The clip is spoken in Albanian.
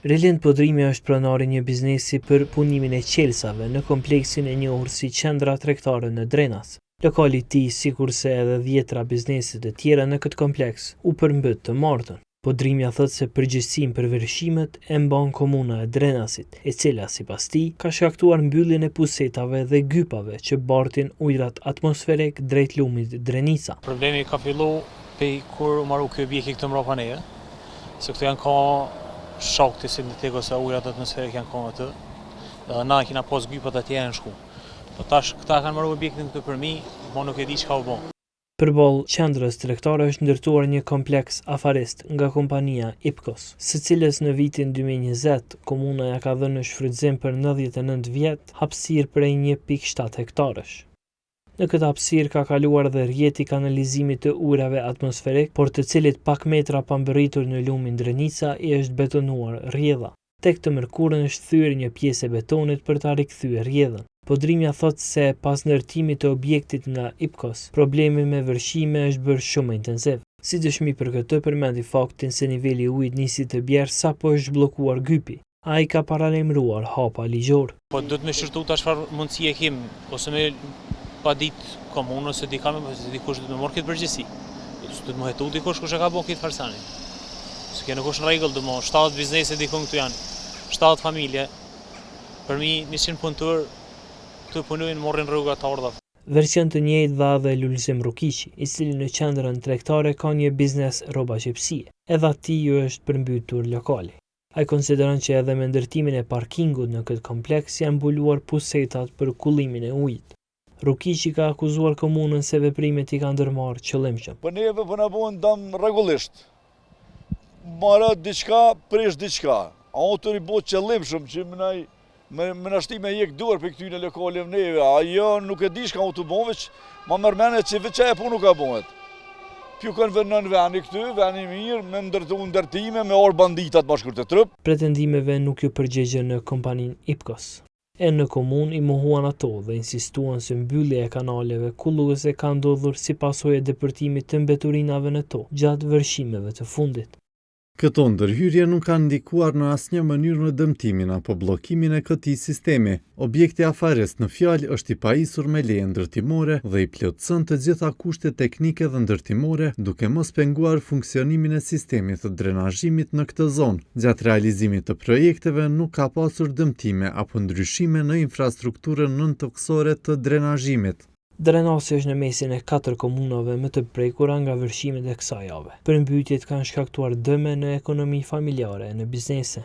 Relind Podrimi është pronari një biznesi për punimin e qelsave në kompleksin e njohur si qendra tregtare në Drenas. Lokali i tij, sikurse edhe 10 bizneset e tjera në këtë kompleks, u përmbët të martën. Podrimi thotë se përgjegjësinë për vërshimet e mban komuna e Drenasit, e cila sipas tij ka shkaktuar mbylljen e pusetave dhe gypave që bartin ujërat atmosferik drejt lumit Drenica. Problemi ka fillu pe kur u marru ky objekt këtë mbrapa neje, se këtu janë ka shok të sintetik ose ujërat atmosferik janë ka atë. Dhe na kena pas gypat atje janë shku. Po tash këta kanë marrë objektin këtë për mi, mo nuk e di çka u bë. Përballë qendrës tregtare është ndërtuar një kompleks afarist nga kompania IPKOS, së cilës në vitin 2020 komuna ja ka dhënë në shfrytëzim për 99 vjet hapësirë prej 1.7 hektarësh. Në këtë hapësirë ka kaluar dhe rrjeti kanalizimit të ujërave atmosferik, por të cilit pak metra pa mbërritur në lumin Drenica i është betonuar rrjedha. Tek të mërkurën është thyer një pjesë e betonit për ta rikthyer rrjedhën. Podrimi thotë se pas ndërtimit të objektit nga IPKOS, problemi me vërshime është bërë shumë intensiv. Si dëshmi për këtë përmendi faktin se niveli i ujit nisi të bjerë sapo është zhbllokuar gypi. Ai ka paralajmëruar hapa ligjor. Po do të më shërtu tash çfarë mundësi e kem ose me pa ditë komunë ose dikush do të më marrë këtë përgjegjësi. Do të më hetu dikush kush e ka bën këtë farsani. Se kjo nuk është në rregull, do më 7 biznese dikon këtu janë, 7 familje. Për mi 100 punëtor të punojnë morrin rruga të ardha. Version të njëjtë dha dhe Lulzim Rukiqi, i cili në qendrën tregtare ka një biznes rroba qepësie. Edhe atij është përmbytur lokali. Ai konsideron që edhe me ndërtimin e parkingut në këtë kompleks janë mbuluar pusetat për kullimin e ujit. Rukiqi ka akuzuar komunën se veprimet i kanë ndërmarrë qëllimshëm. Po neve po na bën dëm rregullisht. Marrë diçka, prish diçka. Autori bëhet qëllimshëm që më nashti me jek duar për këtyne lokale neve. Ajo nuk e di shka u të bon, veç ma mërmene që veqa e punu ka bonët. Pju kanë vënë në veni këty, veni mirë, me ndërtime, me orë banditat ma shkur të trup. Pretendimeve nuk ju përgjigjen në kompanin IPKOS. E në komunë i mohuan ato dhe insistuan se mbyllja e kanaleve kulluese ka ndodhur si pasojë e depërtimit të mbeturinave në to gjatë vërshimeve të fundit. Këto ndërhyrje nuk kanë ndikuar në asnjë mënyrë në dëmtimin apo bllokimin e këtij sistemi. Objekti afarist në fjalë është i pajisur me leje ndërtimore dhe i plotëson të gjitha kushtet teknike dhe ndërtimore, duke mos penguar funksionimin e sistemit të drenazhimit në këtë zonë. Gjatë realizimit të projekteve nuk ka pasur dëmtime apo ndryshime në infrastrukturën nëntoksore të drenazhimit. Drenasi është në mesin e 4 komunave më të prekura nga vërshimet e kësaj jave. Përmbytjet kanë shkaktuar dëme në ekonomi familjare e në biznese.